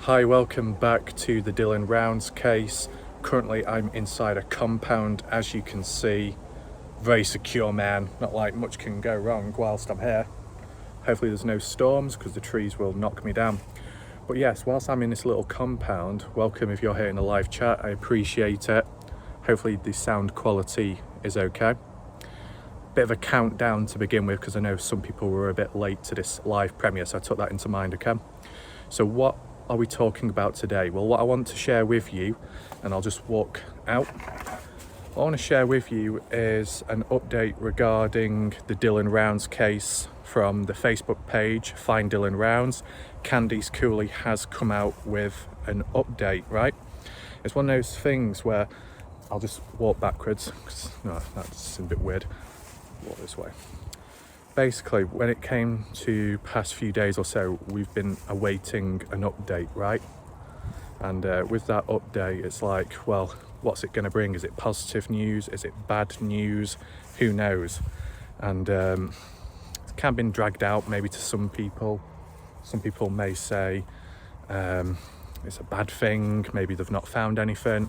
Hi, welcome back to the Dylan Rounds case. Currently I'm inside a compound, as you can see. Very secure, man. Not like much can go wrong whilst I'm here. Hopefully there's no storms because the trees will knock me down. But yes, whilst I'm in this little compound, welcome if you're here in the live chat, I appreciate it. Hopefully the sound quality is okay. Bit of a countdown to begin with because I know some people were a bit late to this live premiere, so I took that into mind, okay? So what are we talking about today? Well, what I want to share with you, and I'll just walk out. What I want to share with you is an update regarding the Dylan Rounds case from the Facebook page, Find Dylan Rounds. Candice Cooley has come out with an update, right? It's one of those things where I'll just walk backwards, because no, that's a bit weird. Walk this way. Basically, when it came to past few days or so, we've been awaiting an update, right? And with that update, it's like, well, what's it going to bring? Is it positive news? Is it bad news? Who knows? And it's kind of been dragged out maybe to some people. Some people may say it's a bad thing. Maybe they've not found anything.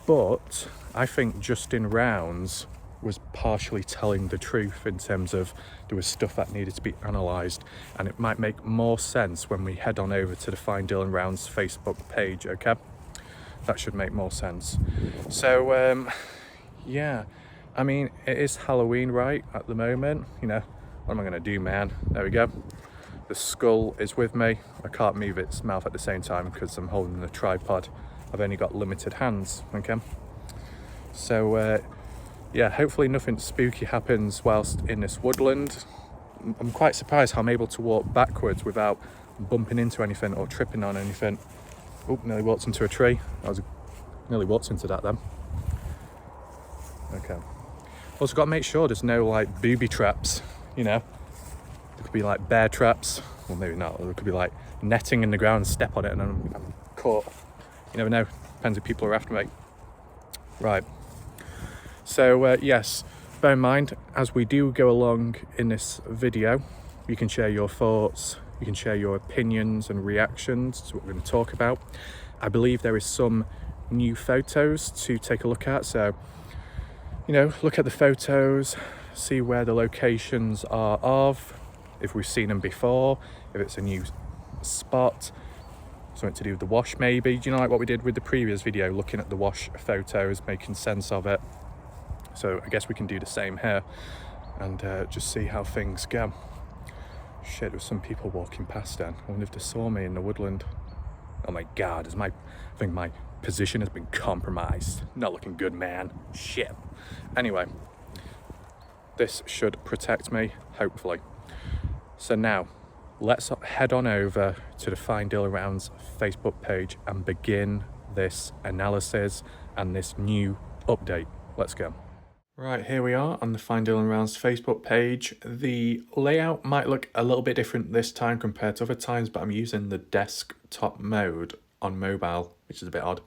But I think Justin Rounds was partially telling the truth in terms of there was stuff that needed to be analysed, and it might make more sense when we head on over to the Find Dylan Rounds Facebook page, okay? That should make more sense. So, yeah, I mean, it is Halloween, right, at the moment. You know, what am I going to do, man? There we go. The skull is with me. I can't move its mouth at the same time because I'm holding the tripod. I've only got limited hands, okay? So, yeah, hopefully nothing spooky happens whilst in this woodland. I'm quite surprised how I'm able to walk backwards without bumping into anything or tripping on anything. Oh, nearly walked into a tree. Nearly walked into that then. Okay. Also got to make sure there's no like booby traps, you know. There could be like bear traps, well maybe not. There could be like netting in the ground, step on it and I'm caught. You never know, depends if people are after me. Right. So yes, bear in mind, as we do go along in this video, you can share your thoughts, you can share your opinions and reactions to what we're going to talk about. I believe there is some new photos to take a look at, so, you know, look at the photos, see where the locations are of, if we've seen them before, if it's a new spot, something to do with the wash maybe. Do you know, like what we did with the previous video, looking at the wash photos, making sense of it? So I guess we can do the same here and just see how things go. Shit, there's some people walking past then. I wonder if they saw me in the woodland. Oh my God, I think my position has been compromised. Not looking good, man. Shit. Anyway, this should protect me, hopefully. So now, let's head on over to the Find Dylan Rounds Facebook page and begin this analysis and this new update. Let's go. Right, here we are on the Find Dylan Rounds Facebook page. The layout might look a little bit different this time compared to other times, but I'm using the desktop mode on mobile, which is a bit odd,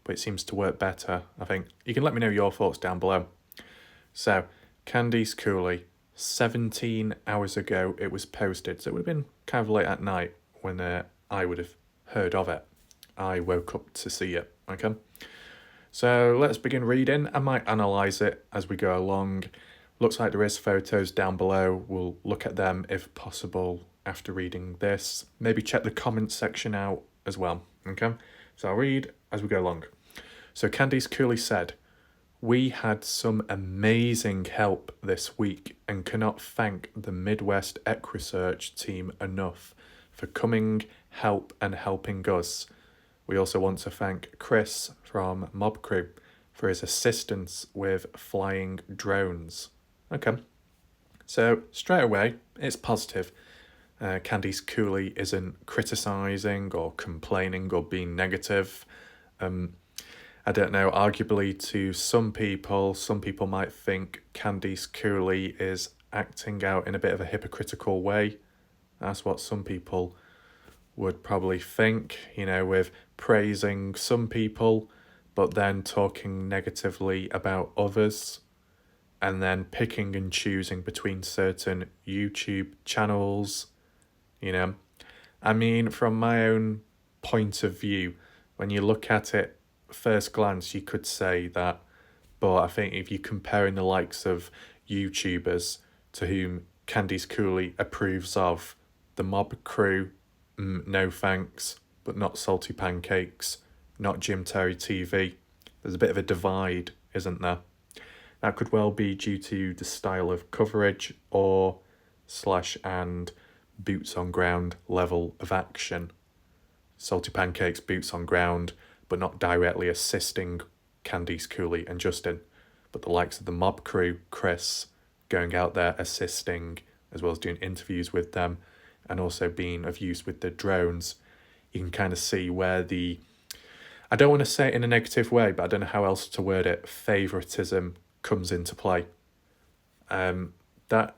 but it seems to work better, I think. You can let me know your thoughts down below. So, Candice Cooley, 17 hours ago it was posted, so it would have been kind of late at night when I would have heard of it. I woke up to see it, okay? So let's begin reading. I might analyse it as we go along. Looks like there is photos down below. We'll look at them if possible after reading this. Maybe check the comments section out as well, okay? So I'll read as we go along. So Candice Cooley said, "We had some amazing help this week and cannot thank the Midwest Equisearch team enough for coming, help and helping us. We also want to thank Chris from Mob Crew for his assistance with flying drones." Okay, so straight away, it's positive. Candice Cooley isn't criticising or complaining or being negative. I don't know, arguably to some people might think Candice Cooley is acting out in a bit of a hypocritical way. That's what some people would probably think, you know, with praising some people, but then talking negatively about others, and then picking and choosing between certain YouTube channels, you know. I mean, from my own point of view, when you look at it first glance, you could say that. But I think if you're comparing the likes of YouTubers to whom Candice Cooley approves of, the Mob Crew, no thanks, but not Salty Pancakes, not Jim Terry TV. There's a bit of a divide, isn't there? That could well be due to the style of coverage or and boots on ground level of action. Salty Pancakes, boots on ground, but not directly assisting Candice Cooley and Justin, but the likes of the Mob Crew, Chris, going out there assisting, as well as doing interviews with them, and also being of use with the drones. You can kind of see where I don't want to say it in a negative way, but I don't know how else to word it, favoritism comes into play. That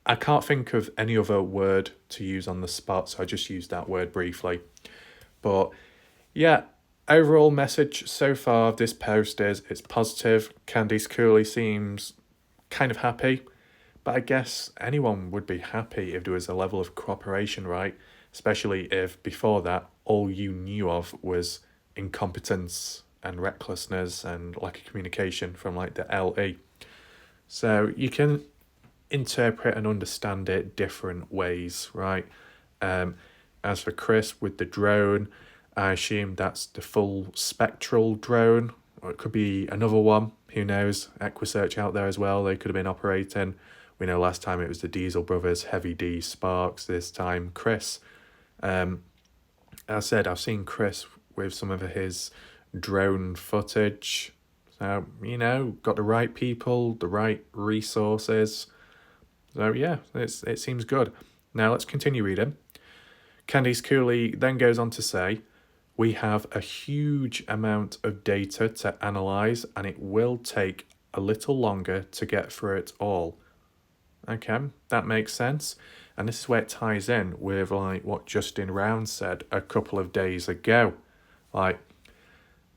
I can't think of any other word to use on the spot, so I just used that word briefly. But yeah, overall message so far of this post is it's positive. Candice Cooley seems kind of happy, but I guess anyone would be happy if there was a level of cooperation, right? Especially if before that all you knew of was incompetence and recklessness and lack of communication from like the LE. So you can interpret and understand it different ways, right? As for Chris with the drone, I assume that's the full spectral drone, or it could be another one, who knows? Equisearch out there as well, they could have been operating. We know last time it was the Diesel brothers, Heavy D, Sparks, this time Chris. As I said, I've seen Chris with some of his drone footage. So, got the right people, the right resources. So yeah, it seems good. Now let's continue reading. Candice Cooley then goes on to say, we have a huge amount of data to analyse and it will take a little longer to get through it all. Okay, that makes sense. And this is where it ties in with like what Justin Round said a couple of days ago. Like,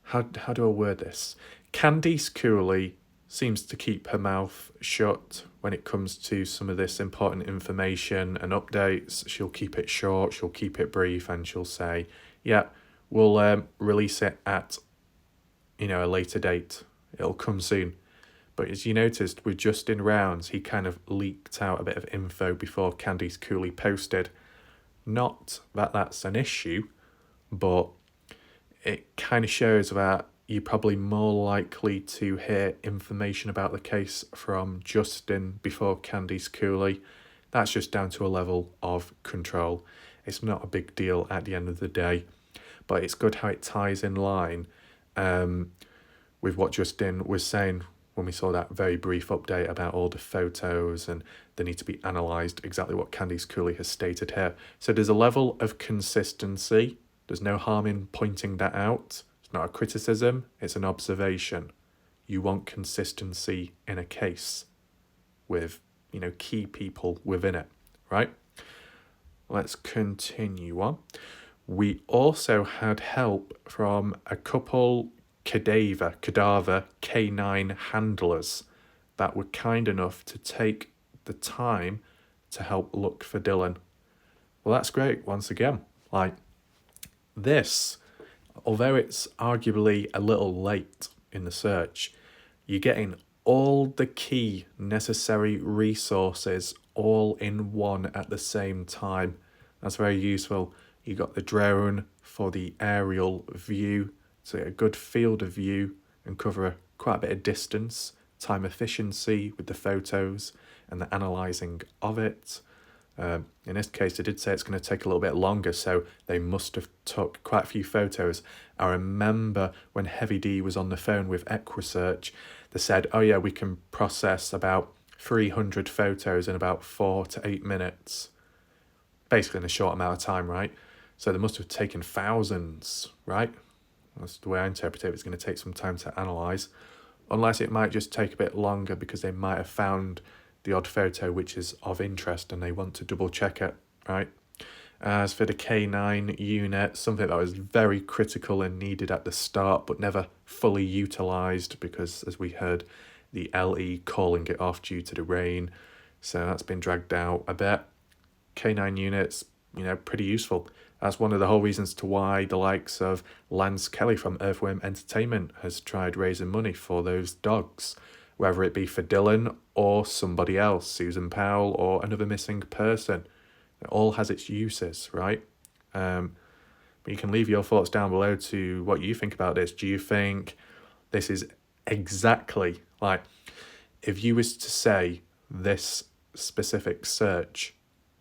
how do I word this? Candice Cooley seems to keep her mouth shut when it comes to some of this important information and updates. She'll keep it short, she'll keep it brief, and she'll say, yeah, we'll release it at, a later date. It'll come soon. But as you noticed with Justin Rounds, he kind of leaked out a bit of info before Candice Cooley posted. Not that that's an issue, but it kind of shows that you're probably more likely to hear information about the case from Justin before Candice Cooley. That's just down to a level of control. It's not a big deal at the end of the day, but it's good how it ties in line with what Justin was saying when we saw that very brief update about all the photos and they need to be analysed, exactly what Candice Cooley has stated here. So there's a level of consistency. There's no harm in pointing that out. It's not a criticism, it's an observation. You want consistency in a case with, key people within it, right? Let's continue on. We also had help from a couple cadaver K9 handlers that were kind enough to take the time to help look for Dylan. Well, that's great once again. Like this, although it's arguably a little late in the search, you're getting all the key necessary resources all in one at the same time. That's very useful. You got the drone for the aerial view, so get a good field of view and cover quite a bit of distance, time efficiency with the photos and the analysing of it. In this case, they did say it's going to take a little bit longer, so they must have took quite a few photos. I remember when Heavy D was on the phone with Equisearch, they said, oh yeah, we can process about 300 photos in about 4 to 8 minutes. Basically in a short amount of time, right? So they must have taken thousands, right? That's the way I interpret it. It's going to take some time to analyse. Unless it might just take a bit longer because they might have found the odd photo which is of interest and they want to double check it, right? As for the K9 unit, something that was very critical and needed at the start but never fully utilised because, as we heard, the LE calling it off due to the rain. So that's been dragged out a bit. K9 units, pretty useful. That's one of the whole reasons to why the likes of Lance Kelly from Earthworm Entertainment has tried raising money for those dogs, whether it be for Dylan or somebody else, Susan Powell or another missing person. It all has its uses, right? But you can leave your thoughts down below to what you think about this. Do you think this is exactly like, if you was to say this specific search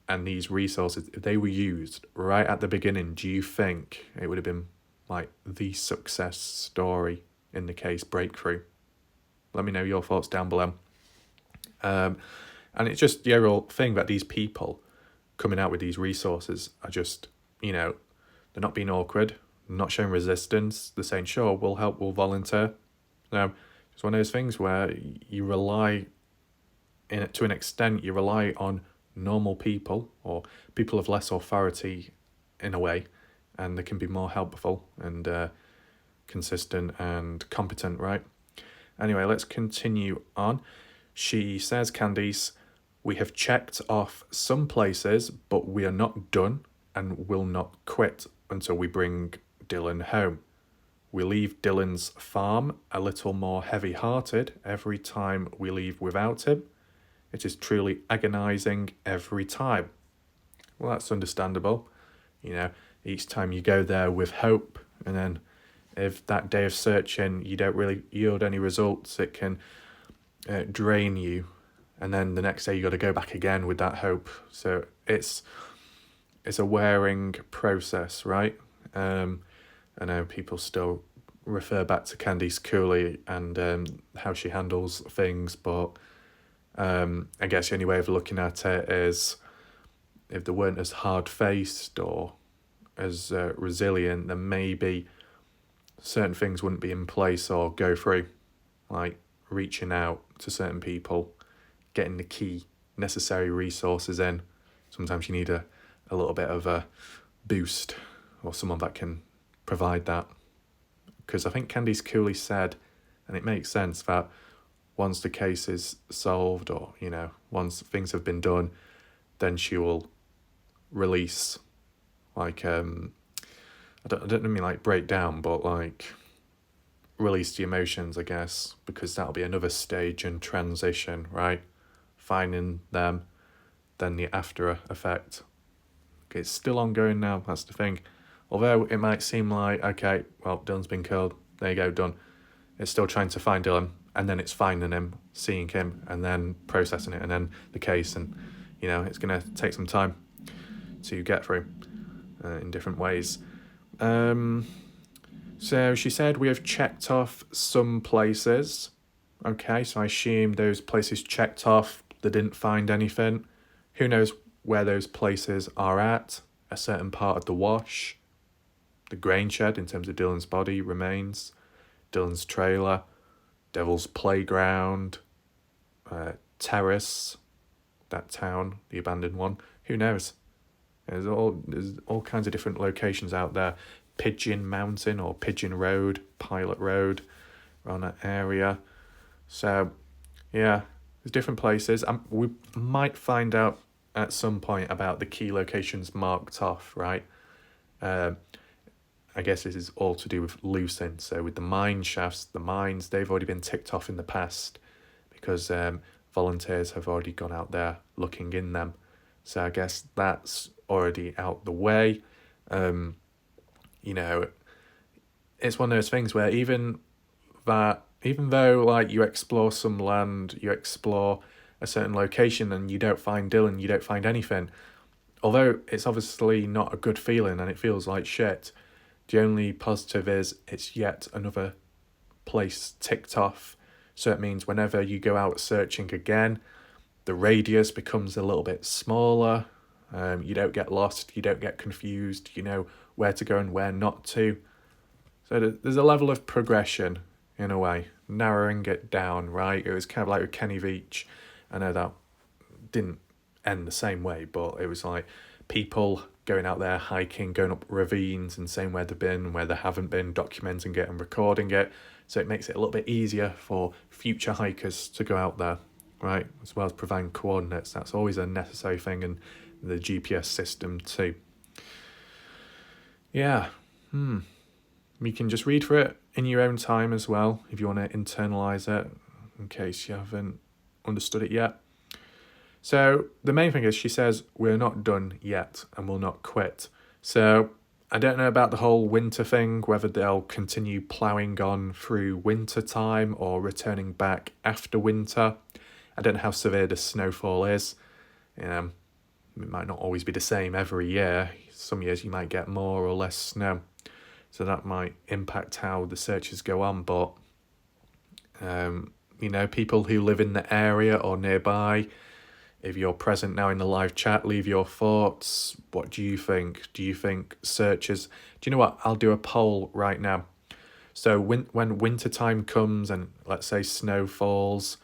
and these resources, if they were used right at the beginning, do you think it would have been like the success story in the case Breakthrough? Let me know your thoughts down below. And it's just the overall thing that these people coming out with these resources are just, they're not being awkward, not showing resistance. They're saying, sure, we'll help, we'll volunteer. It's one of those things where you rely, to an extent, you rely on normal people or people of less authority in a way, and they can be more helpful and consistent and competent, right? Anyway, let's continue on. She says, Candice, we have checked off some places, but we are not done and will not quit until we bring Dylan home. We leave Dylan's farm a little more heavy-hearted every time we leave without him. It is truly agonising every time. Well, that's understandable. Each time you go there with hope, and then if that day of searching you don't really yield any results, it can drain you. And then the next day you got to go back again with that hope. So it's a wearing process, right? I know people still refer back to Candice Cooley and how she handles things, but I guess the only way of looking at it is if they weren't as hard-faced or as resilient, then maybe certain things wouldn't be in place or go through, like reaching out to certain people, getting the key necessary resources in. Sometimes you need a little bit of a boost or someone that can provide that. Because I think Candice Cooley said, and it makes sense, that once the case is solved or, once things have been done, then she will release, like, I don't mean like break down, but like release the emotions, I guess, because that'll be another stage in transition, right? Finding them, then the after effect. It's still ongoing now, that's the thing. Although it might seem like, okay, well, Dylan's been killed, there you go, done. It's still trying to find Dylan, and then it's finding him, seeing him, and then processing it, and then the case, and, it's going to take some time to get through in different ways. So she said we have checked off some places. Okay, so I assume those places checked off, they didn't find anything. Who knows where those places are at? A certain part of the wash, the grain shed in terms of Dylan's body remains, Dylan's trailer, Devil's Playground, Terrace, that town, the abandoned one. Who knows? There's all kinds of different locations out there. Pigeon Mountain or Pigeon Road, Pilot Road, around that area. So, yeah, there's different places. We might find out at some point about the key locations marked off, right? I guess this is all to do with Lucin. So with the mine shafts, the mines, they've already been ticked off in the past because volunteers have already gone out there looking in them. So I guess that's already out the way. It's one of those things where even though like you explore some land, you explore a certain location and you don't find Dylan, you don't find anything, although it's obviously not a good feeling and it feels like shit, the only positive is it's yet another place ticked off. So it means whenever you go out searching again, the radius becomes a little bit smaller. You don't get lost, you don't get confused, you know where to go and where not to. So there's a level of progression in a way, narrowing it down, right? It was kind of like with Kenny Beach. I know that didn't end the same way, but it was like people going out there hiking, going up ravines and saying where they've been, where they haven't been, documenting it and recording it. So it makes it a little bit easier for future hikers to go out there, right? As well as providing coordinates. That's always a necessary thing in the GPS system too. Yeah. You can just read through it in your own time as well if you want to internalize it in case you haven't understood it yet. So the main thing is she says we're not done yet and we'll not quit. So I don't know about the whole winter thing, whether they'll continue ploughing on through winter time or returning back after winter. I don't know how severe the snowfall is. It might not always be the same every year. Some years you might get more or less snow. So that might impact how the searches go on. But, people who live in the area or nearby, if you're present now in the live chat, leave your thoughts. What do you think? Do you think searches... Do you know what? I'll do a poll right now. So when winter time comes and let's say snow falls,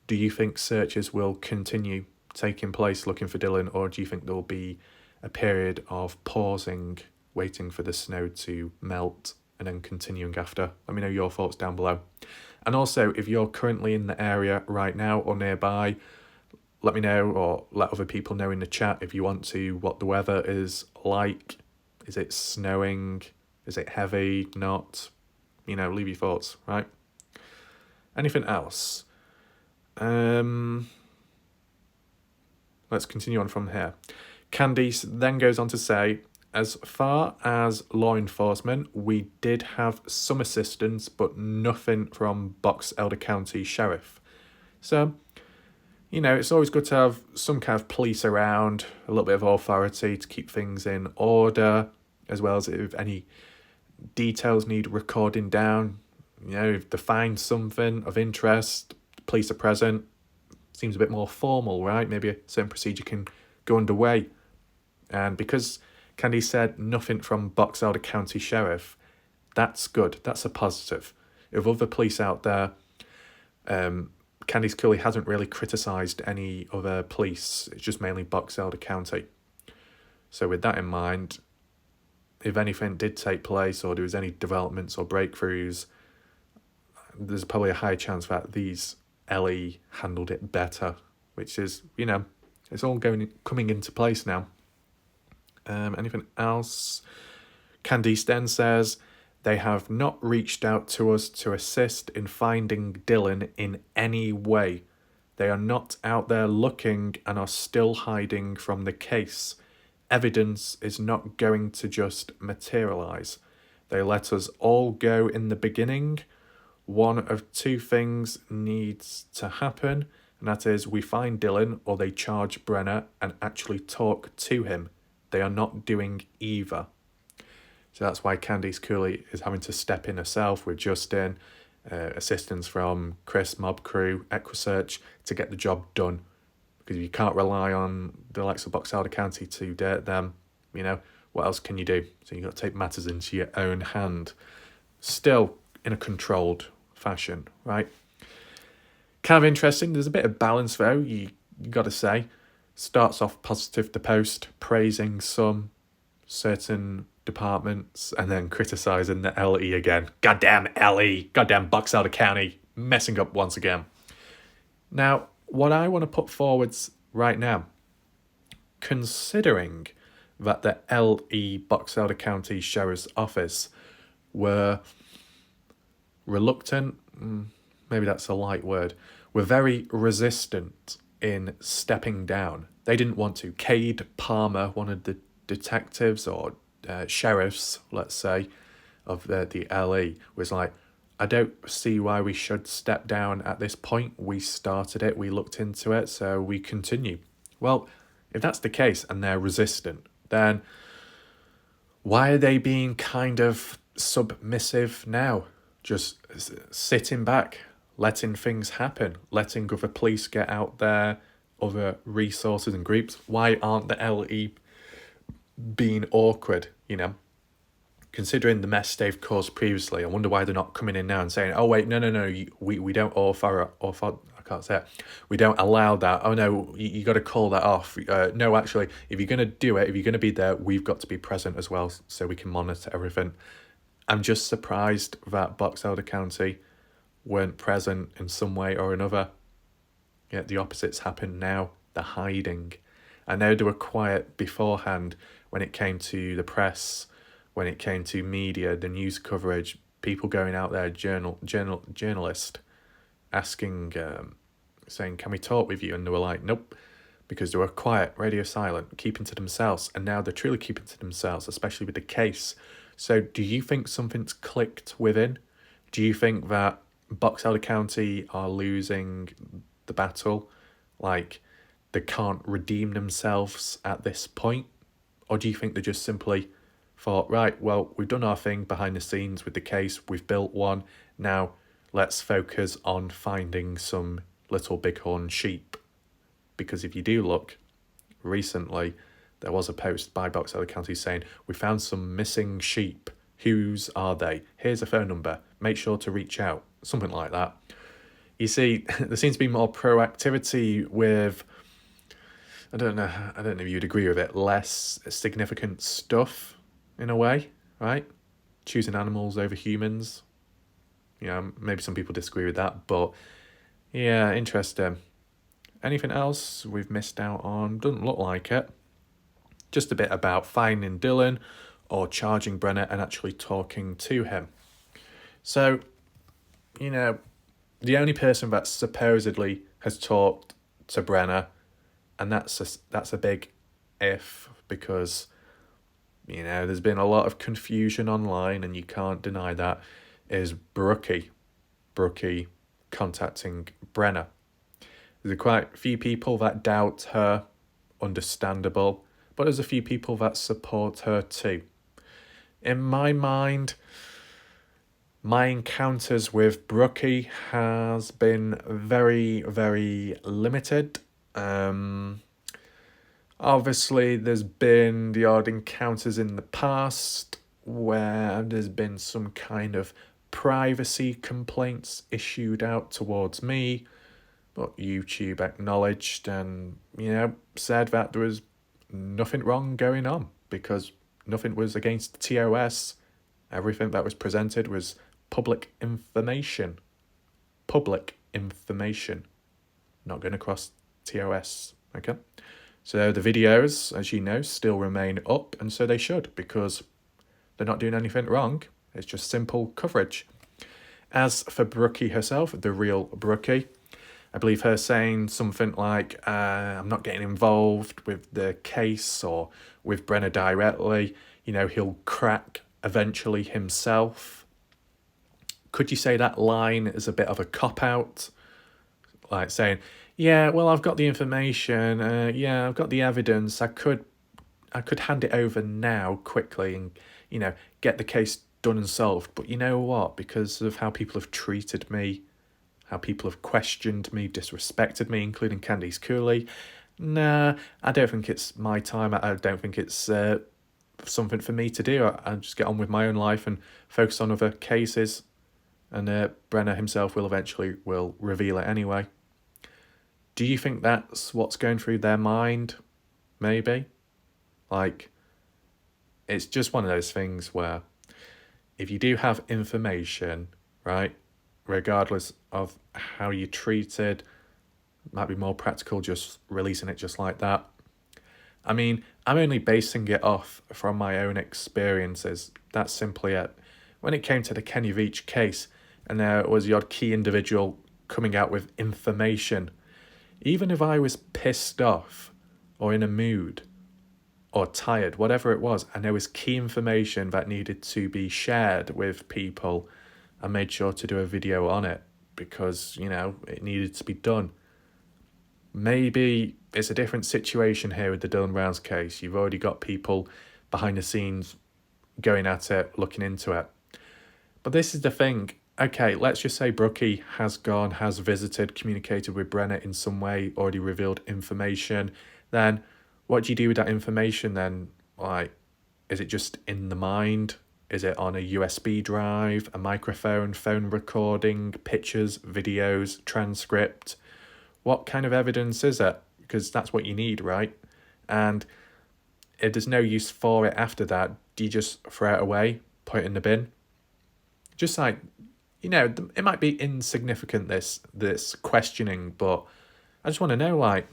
do you think searches will continue taking place looking for Dylan, or do you think there'll be a period of pausing, waiting for the snow to melt and then continuing after? Let me know your thoughts down below. And also, if you're currently in the area right now or nearby, let me know or let other people know in the chat if you want to what the weather is like. Is it snowing? Is it heavy? Not? Leave your thoughts, right? Anything else? Let's continue on from here. Candice then goes on to say, as far as law enforcement, we did have some assistance, but nothing from Box Elder County Sheriff. So, it's always good to have some kind of police around, a little bit of authority to keep things in order, as well as if any details need recording down. If they find something of interest, the police are present. Seems a bit more formal, right? Maybe a certain procedure can go underway. And because Candy said nothing from Box Elder County Sheriff, that's good. That's a positive. If other police out there, Candice Cooley hasn't really criticised any other police. It's just mainly Box Elder County. So with that in mind, if anything did take place or there was any developments or breakthroughs, there's probably a high chance that these LE handled it better, which is, it's all coming into place now. Anything else? Candice then says, they have not reached out to us to assist in finding Dylan in any way. They are not out there looking and are still hiding from the case. Evidence is not going to just materialise. They let us all go in the beginning. One of two things needs to happen, and that is we find Dylan or they charge Brenner and actually talk to him. They are not doing either. So that's why Candice Cooley is having to step in herself with Justin, assistance from Chris, Mob Crew, Equisearch to get the job done. Because you can't rely on the likes of Box Elder County to dirt them. What else can you do? So you've got to take matters into your own hand. Still in a controlled fashion, right? Kind of interesting. There's a bit of balance though, you got to say. Starts off positive, the post, praising some certain departments and then criticising the LE again. Goddamn LE, goddamn Box Elder County, messing up once again. Now, what I want to put forwards right now, considering that the LE Box Elder County Sheriff's Office were reluctant, maybe that's a light word, were very resistant in stepping down. They didn't want to. Cade Palmer, one of the detectives or sheriffs, let's say, of the LE, was like, I don't see why we should step down at this point. We started it, we looked into it, so we continue. Well, if that's the case and they're resistant, then why are they being kind of submissive now? Just sitting back, letting things happen, letting other police get out there, other resources and groups. Why aren't the LE being awkward, Considering the mess they've caused previously, I wonder why they're not coming in now and saying, oh wait, no, we don't I can't say it. We don't allow that. Oh no, you got to call that off. No, actually, if you're going to do it, if you're going to be there, we've got to be present as well so we can monitor everything. I'm just surprised that Box Elder County weren't present in some way or another. Yet the opposite's happened now. They're hiding. I know they were quiet beforehand when it came to the press, when it came to media, the news coverage, people going out there, journalist asking, saying, can we talk with you? And they were like, nope, because they were quiet, radio silent, keeping to themselves. And now they're truly keeping to themselves, especially with the case. So do you think something's clicked within? Do you think that Box Elder County are losing the battle? Like, they can't redeem themselves at this point? Or do you think they just simply thought, right, well, we've done our thing behind the scenes with the case, we've built one, now let's focus on finding some little bighorn sheep? Because if you do look, recently there was a post by Box Elder County saying, we found some missing sheep. Whose are they? Here's a phone number. Make sure to reach out. Something like that. You see, there seems to be more proactivity with, I don't know if you'd agree with it, less significant stuff in a way, right? Choosing animals over humans. You know, maybe some people disagree with that, but yeah, interesting. Anything else we've missed out on? Doesn't look like it. Just a bit about finding Dylan or charging Brenner and actually talking to him. So, you know, the only person that supposedly has talked to Brenner, and that's a big if, because, you know, there's been a lot of confusion online and you can't deny that, is Brookie contacting Brenner. There's quite a few people that doubt her, understandable, but there's a few people that support her too. In my mind, my encounters with Brookie has been very, very limited. Obviously, there's been the odd encounters in the past where there's been some kind of privacy complaints issued out towards me, but YouTube acknowledged and, you know, said that there was nothing wrong going on because nothing was against TOS. Everything that was presented was public information. Public information. Not going to cross TOS, okay? So the videos, as you know, still remain up, and so they should, because they're not doing anything wrong. It's just simple coverage. As for Brookie herself, the real Brookie, I believe her saying something like, I'm not getting involved with the case or with Brenner directly. You know, he'll crack eventually himself. Could you say that line is a bit of a cop-out? Like saying, yeah, well, I've got the information. Yeah, I've got the evidence. I could hand it over now quickly and, you know, get the case done and solved. But you know what? Because of how people have treated me, how people have questioned me, disrespected me, including Candice Cooley, nah, I don't think it's my time. I don't think it's something for me to do. I'll just get on with my own life and focus on other cases. And Brenner himself will eventually reveal it anyway. Do you think that's what's going through their mind? Maybe. Like, it's just one of those things where if you do have information, right, regardless of how you're treated, it might be more practical just releasing it just like that. I mean, I'm only basing it off from my own experiences. That's simply it. When it came to the Kenny Veach case, and there was the odd key individual coming out with information, even if I was pissed off or in a mood or tired, whatever it was, and there was key information that needed to be shared with people, I made sure to do a video on it because, you know, it needed to be done. Maybe it's a different situation here with the Dylan Brown's case. You've already got people behind the scenes going at it, looking into it. But this is the thing. Okay, let's just say Brookie has visited, communicated with Brenner in some way, already revealed information. Then what do you do with that information then? Like, is it just in the mind? Is it on a USB drive, a microphone, phone recording, pictures, videos, transcript? What kind of evidence is it? Because that's what you need, right? And if there's no use for it after that, do you just throw it away, put it in the bin? Just like, you know, it might be insignificant, this questioning, but I just want to know, like,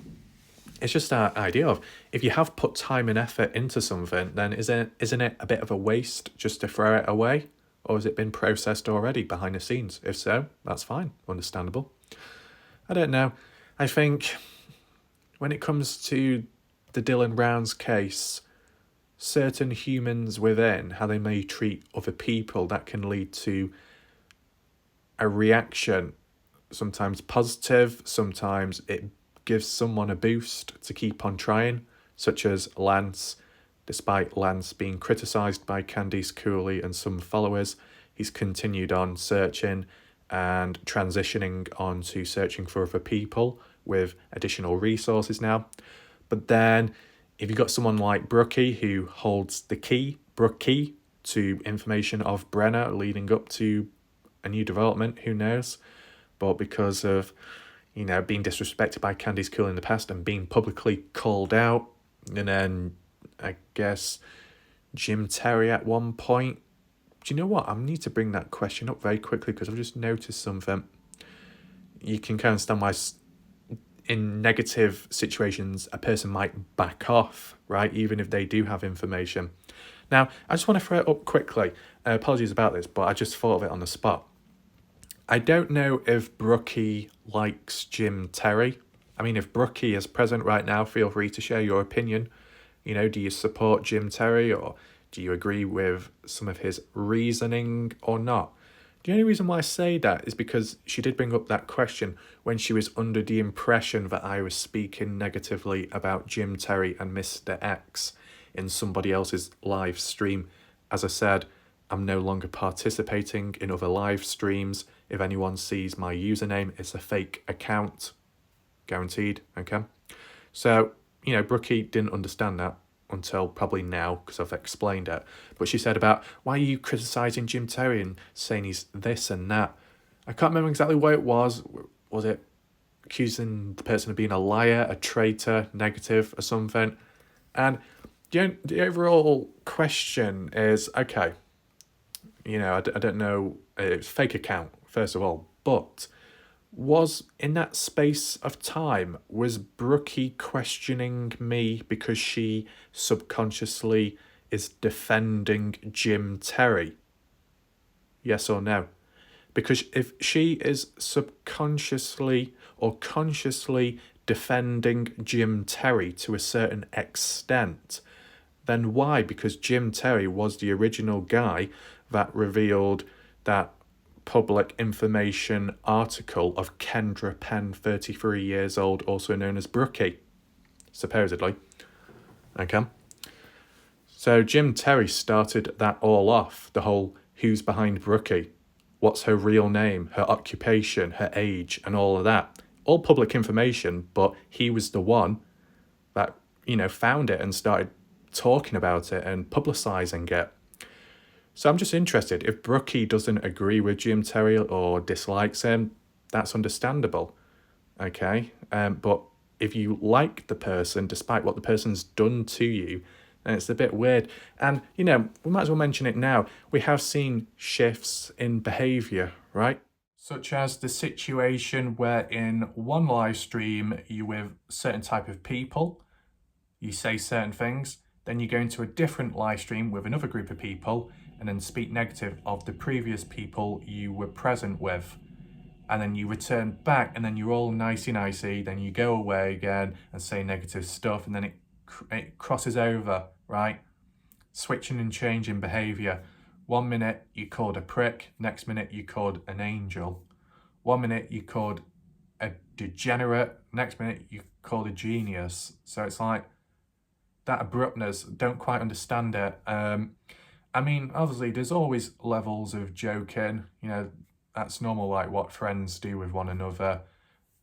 It's just that idea of, if you have put time and effort into something, then isn't it a bit of a waste just to throw it away? Or has it been processed already behind the scenes? If so, that's fine, understandable. I don't know. I think when it comes to the Dylan Brown's case, certain humans within, how they may treat other people, that can lead to a reaction, sometimes positive, sometimes it gives someone a boost to keep on trying, such as Lance. Despite Lance being criticised by Candice Cooley and some followers, he's continued on searching and transitioning on to searching for other people with additional resources now. But then if you've got someone like Brookie, who holds the key, Brookie, to information of Brenner leading up to a new development, who knows? But because of, being disrespected by Candice Cooley in the past and being publicly called out, and then I guess Jim Terry at one point. Do you know what? I need to bring that question up very quickly because I've just noticed something. You can kind of understand why in negative situations a person might back off, right? Even if they do have information. Now, I just want to throw it up quickly. Apologies about this, but I just thought of it on the spot. I don't know if Brookie likes Jim Terry. I mean, if Brookie is present right now, feel free to share your opinion. Do you support Jim Terry, or do you agree with some of his reasoning or not? The only reason why I say that is because she did bring up that question when she was under the impression that I was speaking negatively about Jim Terry and Mr. X in somebody else's live stream. As I said, I'm no longer participating in other live streams. If anyone sees my username, it's a fake account. Guaranteed, okay? So, Brookie didn't understand that until probably now, because I've explained it. But she said about, why are you criticising Jim Terry and saying he's this and that? I can't remember exactly what it was. Was it accusing the person of being a liar, a traitor, negative or something? And the overall question is, okay, I don't know, it's fake account, first of all, but was in that space of time, was Brookie questioning me because she subconsciously is defending Jim Terry? Yes or no? Because if she is subconsciously or consciously defending Jim Terry to a certain extent, then why? Because Jim Terry was the original guy that revealed that public information article of Kendra Penn, 33 years old, also known as Brookie, supposedly. Okay. So Jim Terry started that all off, the whole who's behind Brookie, what's her real name, her occupation, her age, and all of that. All public information, but he was the one that, found it and started talking about it and publicising it. So I'm just interested, if Brookie doesn't agree with Jim Terry or dislikes him, that's understandable, okay? But if you like the person, despite what the person's done to you, then it's a bit weird. And, we might as well mention it now. We have seen shifts in behaviour, right? Such as the situation where in one live stream, you're with a certain type of people, you say certain things, then you go into a different live stream with another group of people, and then speak negative of the previous people you were present with. And then you return back, and then you're all nicey, then you go away again and say negative stuff, and then it crosses over, right? Switching and changing behaviour. 1 minute you called a prick, next minute you called an angel. 1 minute you called a degenerate, next minute you called a genius. So it's like, that abruptness, don't quite understand it. I mean, obviously, there's always levels of joking. That's normal, like what friends do with one another.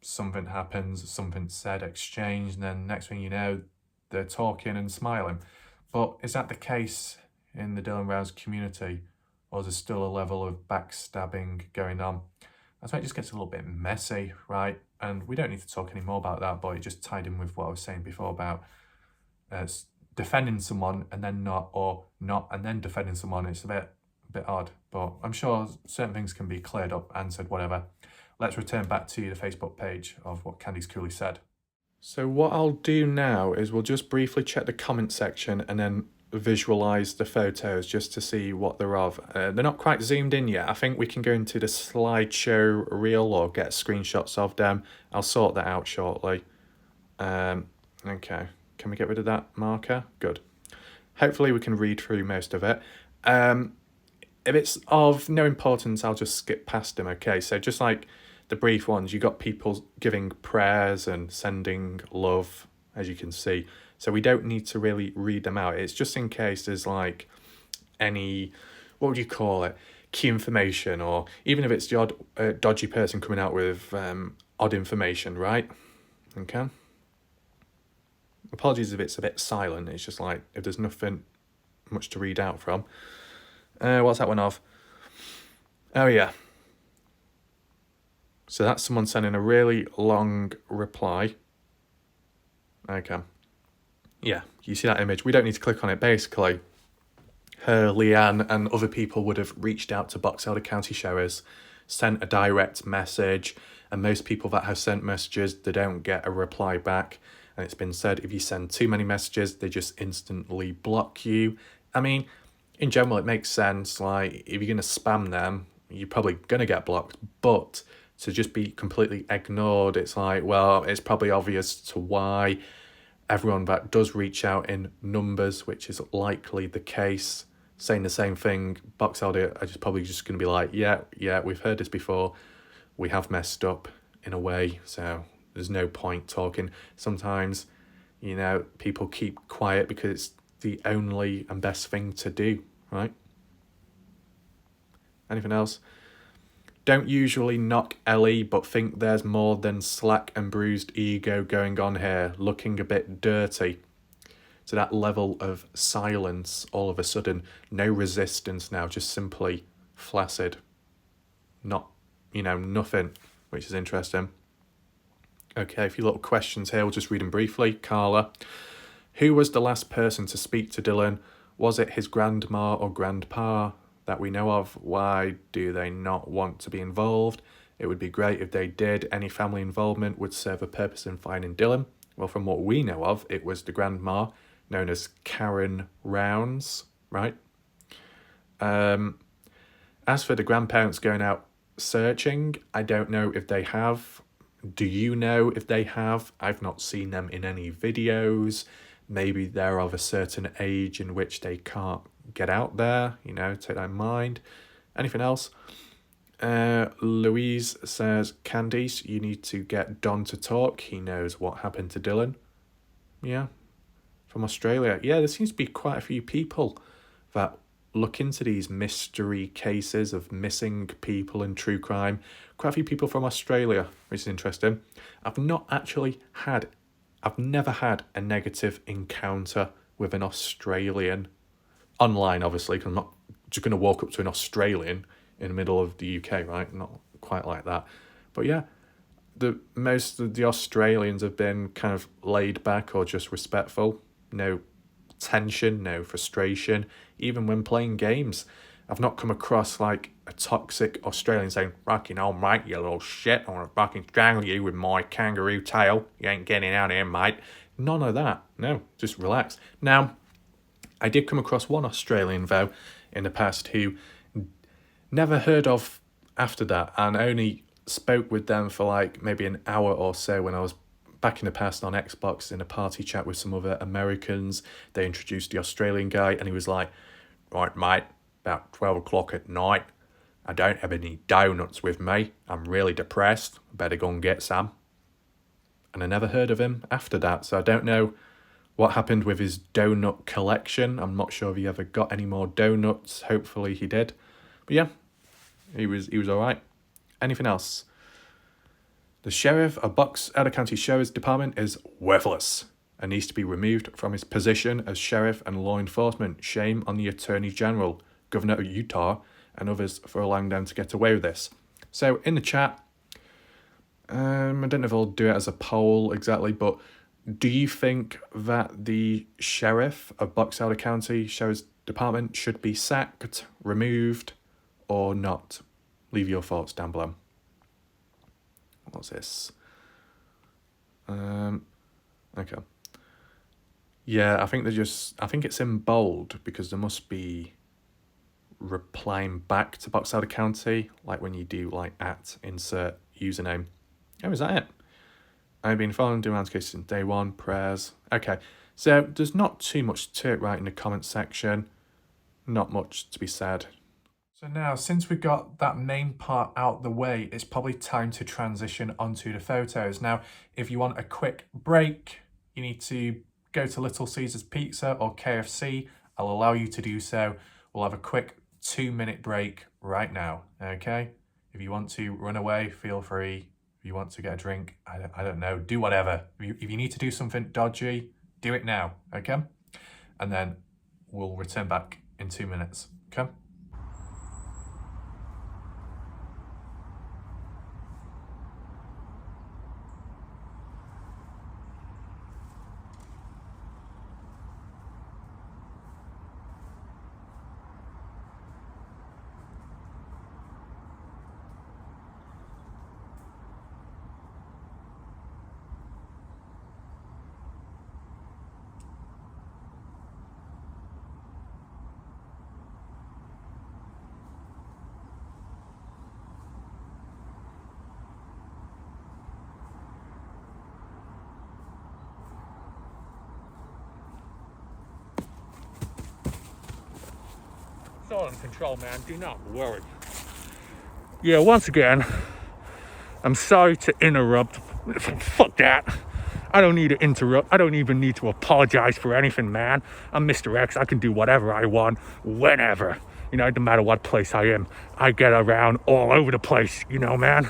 Something happens, something's said, exchanged, and then next thing you know, they're talking and smiling. But is that the case in the Dylan Brown's community? Or is there still a level of backstabbing going on? That's why it just gets a little bit messy, right? And we don't need to talk any more about that, but it just tied in with what I was saying before about defending someone and then not, or not and then defending someone. It's a bit odd, but I'm sure certain things can be cleared up, answered, whatever. Let's return back to the Facebook page of what Candice Cooley said. So what I'll do now is we'll just briefly check the comment section and then visualize the photos just to see what they're of. They're not quite zoomed in yet. I think we can go into the slideshow reel or get screenshots of them. I'll sort that out shortly. Okay, can we get rid of that marker? Good. Hopefully we can read through most of it. If it's of no importance, I'll just skip past them, okay? So just like the brief ones, you got people giving prayers and sending love, as you can see. So we don't need to really read them out. It's just in case there's like any, what would you call it? Key information, or even if it's the odd dodgy person coming out with odd information, right? Okay. Apologies if it's a bit silent. It's just like if there's nothing much to read out from. What's that one of? Oh yeah. So that's someone sending a really long reply. Okay. Yeah, you see that image. We don't need to click on it. Basically, her, Leanne, and other people would have reached out to Box Elder County Showers, sent a direct message, and most people that have sent messages, they don't get a reply back. And it's been said if you send too many messages, they just instantly block you. I mean, in general, it makes sense. Like, if you're going to spam them, you're probably going to get blocked. But to just be completely ignored, it's like, well, it's probably obvious to why. Everyone that does reach out in numbers, which is likely the case, saying the same thing, Box Elder are just probably just going to be like, yeah, we've heard this before. We have messed up in a way, so there's no point talking. Sometimes, you know, people keep quiet because it's the only and best thing to do, right? Anything else? Don't usually knock Ellie, but think there's more than slack and bruised ego going on here, looking a bit dirty. To that level of silence, all of a sudden, no resistance now, just simply flaccid. Not, nothing, which is interesting. Okay, a few little questions here, we'll just read them briefly. Carla, who was the last person to speak to Dylan? Was it his grandma or grandpa that we know of? Why do they not want to be involved? It would be great if they did. Any family involvement would serve a purpose in finding Dylan. Well, from what we know of, it was the grandma, known as Karen Rounds, right? As for the grandparents going out searching, I don't know if they have. Do you know if they have? I've not seen them in any videos. Maybe they're of a certain age in which they can't get out there, take that in mind. Anything else? Louise says, Candice, you need to get Don to talk. He knows what happened to Dylan. Yeah, from Australia. Yeah, there seems to be quite a few people that look into these mystery cases of missing people in true crime. Quite a few people from Australia, which is interesting. I've never had a negative encounter with an Australian. Online, obviously, because I'm not just going to walk up to an Australian in the middle of the UK, right? Not quite like that. But yeah, most of the Australians have been kind of laid back or just respectful. No tension, no frustration, even when playing games. I've not come across like a toxic Australian saying, fucking hell, mate, you little shit, I want to fucking strangle you with my kangaroo tail. You ain't getting out of here, mate. None of that. No, just relax. Now, I did come across one Australian, though, in the past who never heard of after that, and only spoke with them for like maybe an hour or so when I was back in the past on Xbox in a party chat with some other Americans. They introduced the Australian guy, and he was like, right, mate, about 12 o'clock at night, I don't have any donuts with me. I'm really depressed. Better go and get some. And I never heard of him after that, so I don't know what happened with his donut collection. I'm not sure if he ever got any more donuts. Hopefully he did. But yeah, he was all right. Anything else? The sheriff of Box Elder County Sheriff's Department is worthless and needs to be removed from his position as sheriff and law enforcement. Shame on the Attorney General, Governor of Utah, and others for allowing them to get away with this. So in the chat, I don't know if I'll do it as a poll exactly, but do you think that the sheriff of Box Elder County Sheriff's Department should be sacked, removed, or not? Leave your thoughts down below. What's this? Okay. Yeah, I think I think it's in bold because there must be replying back to Box Elder County, like when you do like at insert username. Oh, is that it? I've been following Durand's case since day one, prayers. Okay, so there's not too much to it right in the comment section. Not much to be said. So now, since we've got that main part out the way, it's probably time to transition onto the photos. Now, if you want a quick break, you need to go to Little Caesars Pizza or KFC. I'll allow you to do so. We'll have a quick 2-minute break right now, okay? If you want to run away, feel free. If you want to get a drink, I don't know, do whatever. If you need to do something dodgy, do it now, okay? And then we'll return back in 2 minutes, okay? It's all in control, man. Do not worry. Yeah, once again, I'm sorry to interrupt. Fuck that. I don't need to interrupt. I don't even need to apologize for anything, man. I'm Mr. X. I can do whatever I want, whenever. You know, it doesn't matter what place I am. I get around all over the place, you know, man.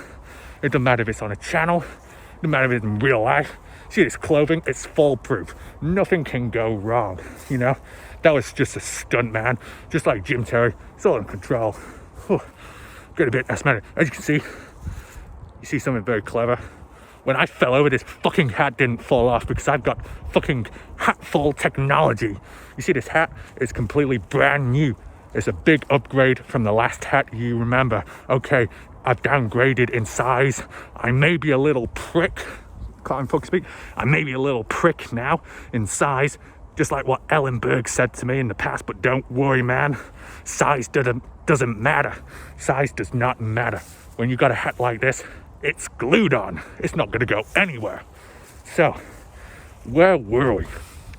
It doesn't matter if it's on a channel. It doesn't matter if it's in real life. See this clothing? It's foolproof. Nothing can go wrong, you know? That was just a stunt, man. Just like Jim Terry. It's all in control. Whew. Get a bit asthmatic. As you can see, you see something very clever. When I fell over, this fucking hat didn't fall off because I've got fucking hat fall technology. You see this hat? It's completely brand new. It's a big upgrade from the last hat you remember. Okay, I've downgraded in size. I may be a little prick. Can't fucking speak. I may be a little prick now in size, just like what Ellenberg said to me in the past, but don't worry, man. Size doesn't matter. Size does not matter. When you got a hat like this, it's glued on. It's not gonna go anywhere. So, where were we?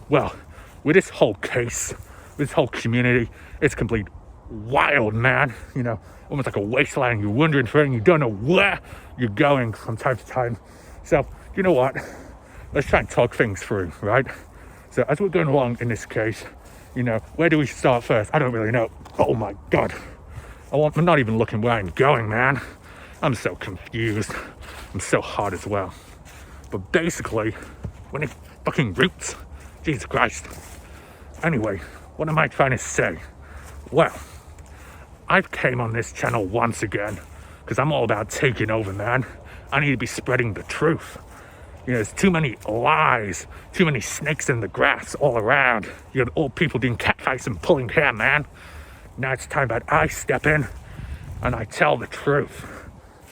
Well, with this whole case, with this whole community, it's complete wild, man. You know, almost like a wasteland. You're wandering through and you don't know where you're going from time to time. So, you know what? Let's try and talk things through, right? So as we're going along in this case, you know, where do we start first? I don't really know. Oh my God. I'm not even looking where I'm going, man. I'm so confused. I'm so hot as well. But basically, when it fucking roots, Jesus Christ. Anyway, what am I trying to say? Well, I've came on this channel once again because I'm all about taking over, man. I need to be spreading the truth. You know, there's too many lies, too many snakes in the grass all around. You got old people doing catfights and pulling hair, man. Now it's time that I step in and I tell the truth.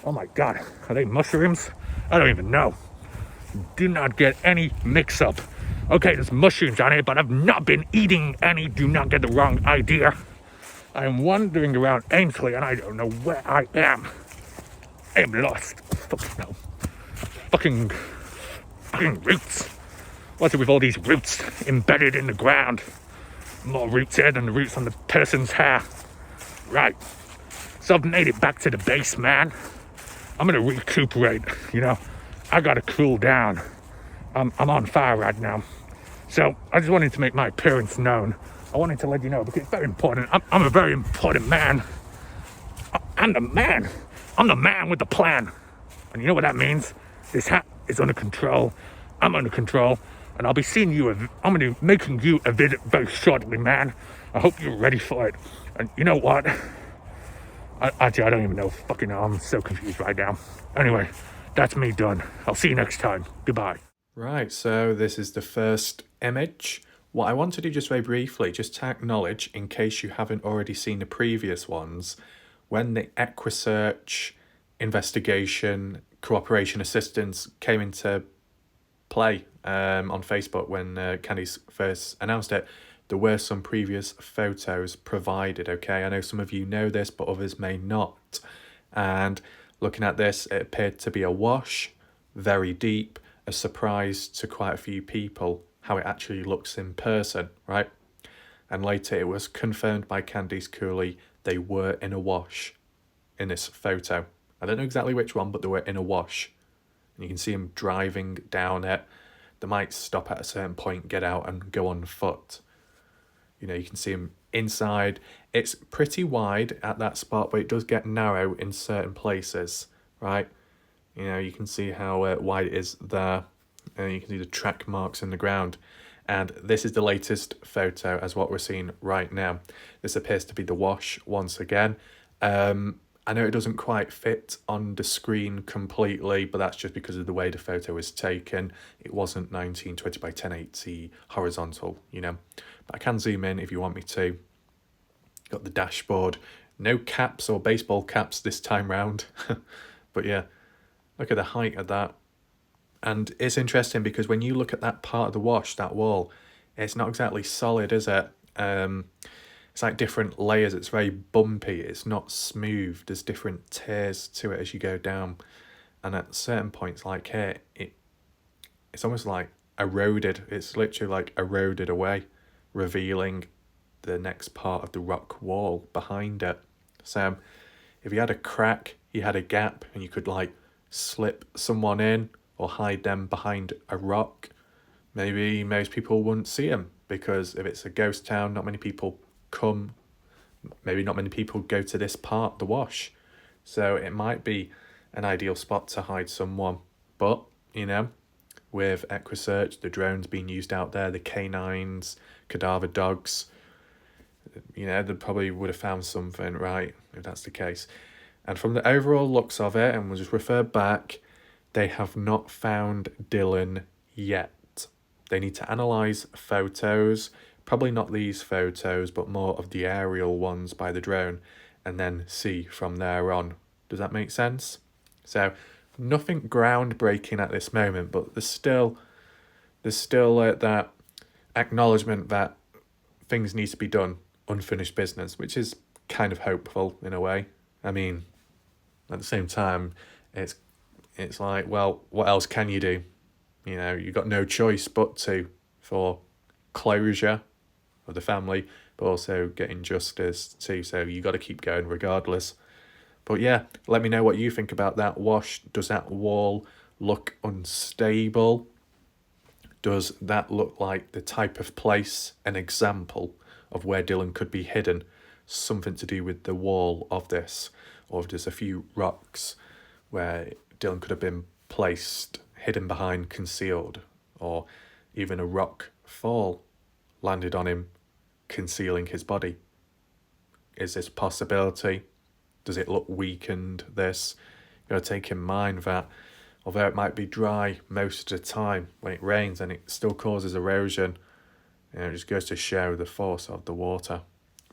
Oh my God, are they mushrooms? I don't even know. Do not get any mix up. Okay, there's mushrooms on it, but I've not been eating any. Do not get the wrong idea. I am wandering around aimlessly and I don't know where I am. I am lost. Fucking no. Fucking roots. What's it with all these roots embedded in the ground? More roots here than the roots on the person's hair. Right. So I've made it back to the base, man. I'm gonna recuperate, you know. I gotta cool down. I'm on fire right now. So I just wanted to make my appearance known. I wanted to let you know because it's very important. I'm a very important man. I'm the man. I'm the man with the plan. And you know what that means? This hat is under control. I'm under control. And I'll be seeing you, I'm gonna be making you a visit very shortly, man. I hope you're ready for it. And you know what? Actually, I don't even know. Fucking hell, I'm so confused right now. Anyway, that's me done. I'll see you next time. Goodbye. Right, so this is the first image. What I want to do just very briefly, just to acknowledge, in case you haven't already seen the previous ones, when the EquiSearch investigation cooperation assistance came into play on Facebook when Candice first announced it. There were some previous photos provided, okay? I know some of you know this, but others may not. And looking at this, it appeared to be a wash, very deep, a surprise to quite a few people how it actually looks in person, right? And later it was confirmed by Candice Cooley they were in a wash in this photo. I don't know exactly which one, but they were in a wash. And you can see them driving down it. They might stop at a certain point, get out and go on foot. You know, you can see them inside. It's pretty wide at that spot, but it does get narrow in certain places, right? You know, you can see how wide it is there. And you can see the track marks in the ground. And this is the latest photo as what we're seeing right now. This appears to be the wash once again. I know it doesn't quite fit on the screen completely, but that's just because of the way the photo was taken. It wasn't 1920 by 1080 horizontal, you know. But I can zoom in if you want me to. Got the dashboard. No caps or baseball caps this time round. But yeah, look at the height of that. And it's interesting because when you look at that part of the wash, that wall, it's not exactly solid, is it? It's like different layers. It's very bumpy. It's not smooth. There's different tiers to it as you go down. And at certain points like here, it's almost like eroded. It's literally like eroded away, revealing the next part of the rock wall behind it. So if you had a crack, you had a gap, and you could like slip someone in or hide them behind a rock, maybe most people wouldn't see them, because if it's a ghost town, not many people come, maybe not many people go to this part, the wash. So it might be an ideal spot to hide someone. But, you know, with Equisearch, the drones being used out there, the canines, cadaver dogs, you know, they probably would have found something, right, if that's the case. And from the overall looks of it, and we'll just refer back, they have not found Dylan yet. They need to analyse photos, probably not these photos, but more of the aerial ones by the drone, and then see from there on. Does that make sense? So nothing groundbreaking at this moment, but there's still that acknowledgement that things need to be done, unfinished business, which is kind of hopeful in a way. I mean, at the same time, it's like, well, what else can you do? You know, you've got no choice but to, for closure of the family, but also getting justice too. So you got to keep going regardless. But yeah, let me know what you think about that wash. Does that wall look unstable? Does that look like the type of place, an example of where Dylan could be hidden? Something to do with the wall of this, or if there's a few rocks where Dylan could have been placed, hidden behind, concealed, or even a rock fall landed on him, concealing his body. Is this a possibility? Does it look weakened, this? You've got to take in mind that although it might be dry most of the time, when it rains and it still causes erosion, you know, it just goes to show the force of the water.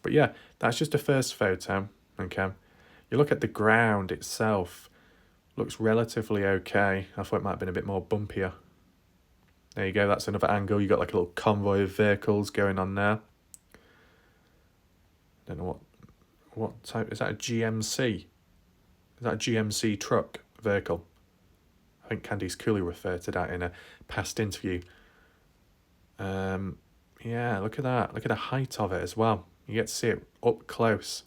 But yeah, that's just the first photo, okay? You look at the ground itself, looks relatively okay. I thought it might have been a bit more bumpier. There you go, that's another angle. You got like a little convoy of vehicles going on there. Don't know what type, is that a GMC? Is that a GMC truck vehicle? I think Candice Cooley referred to that in a past interview. Yeah, look at that. Look at the height of it as well. You get to see it up close.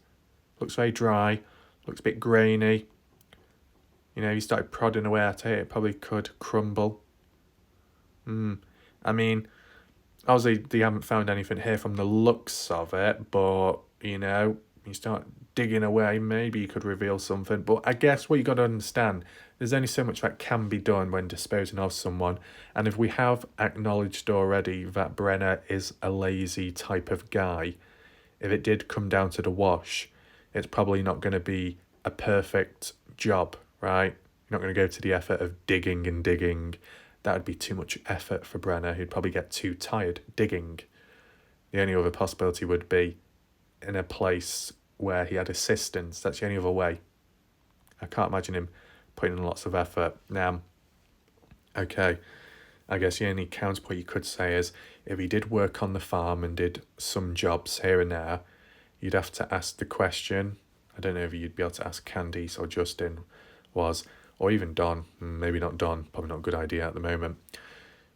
Looks very dry. Looks a bit grainy. You know, if you started prodding away at it, it probably could crumble. I mean, obviously they haven't found anything here from the looks of it, but, you know, you start digging away, maybe you could reveal something. But I guess what you got to understand, there's only so much that can be done when disposing of someone. And if we have acknowledged already that Brenner is a lazy type of guy, if it did come down to the wash, it's probably not going to be a perfect job, right? You're not going to go to the effort of digging and digging. That would be too much effort for Brenner. He'd probably get too tired digging. The only other possibility would be in a place where he had assistance. That's the only other way. I can't imagine him putting in lots of effort. Now, okay, I guess the only counterpoint you could say is if he did work on the farm and did some jobs here and there, you'd have to ask the question. I don't know if you'd be able to ask Candice or Justin or even Don. Maybe not Don, probably not a good idea at the moment.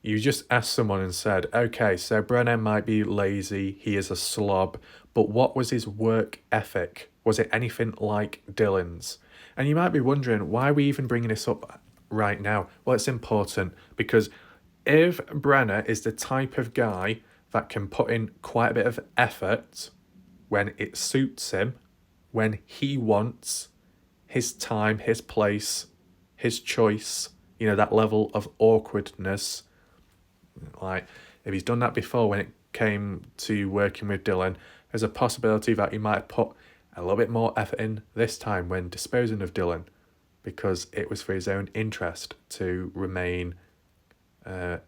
You just asked someone and said, okay, so Brennan might be lazy, he is a slob, but what was his work ethic? Was it anything like Dylan's? And you might be wondering, why are we even bringing this up right now? Well, it's important because if Brenner is the type of guy that can put in quite a bit of effort when it suits him, when he wants, his time, his place, his choice, that level of awkwardness, like if he's done that before when it came to working with Dylan, there's a possibility that he might have put a little bit more effort in this time when disposing of Dylan, because it was for his own interest to remain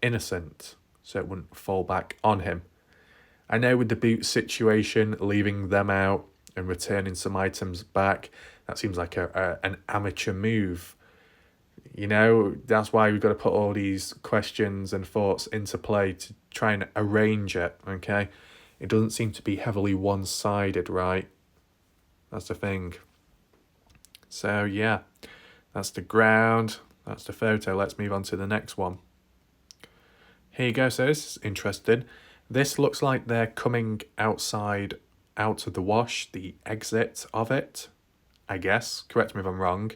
innocent, so it wouldn't fall back on him. I know with the boot situation, leaving them out and returning some items back, that seems like an amateur move. That's why we've got to put all these questions and thoughts into play to try and arrange it, okay? It doesn't seem to be heavily one-sided, right? That's the thing. So, yeah, that's the ground. That's the photo. Let's move on to the next one. Here you go. So this is interesting. This looks like they're coming outside, out of the wash, the exit of it, I guess. Correct me if I'm wrong.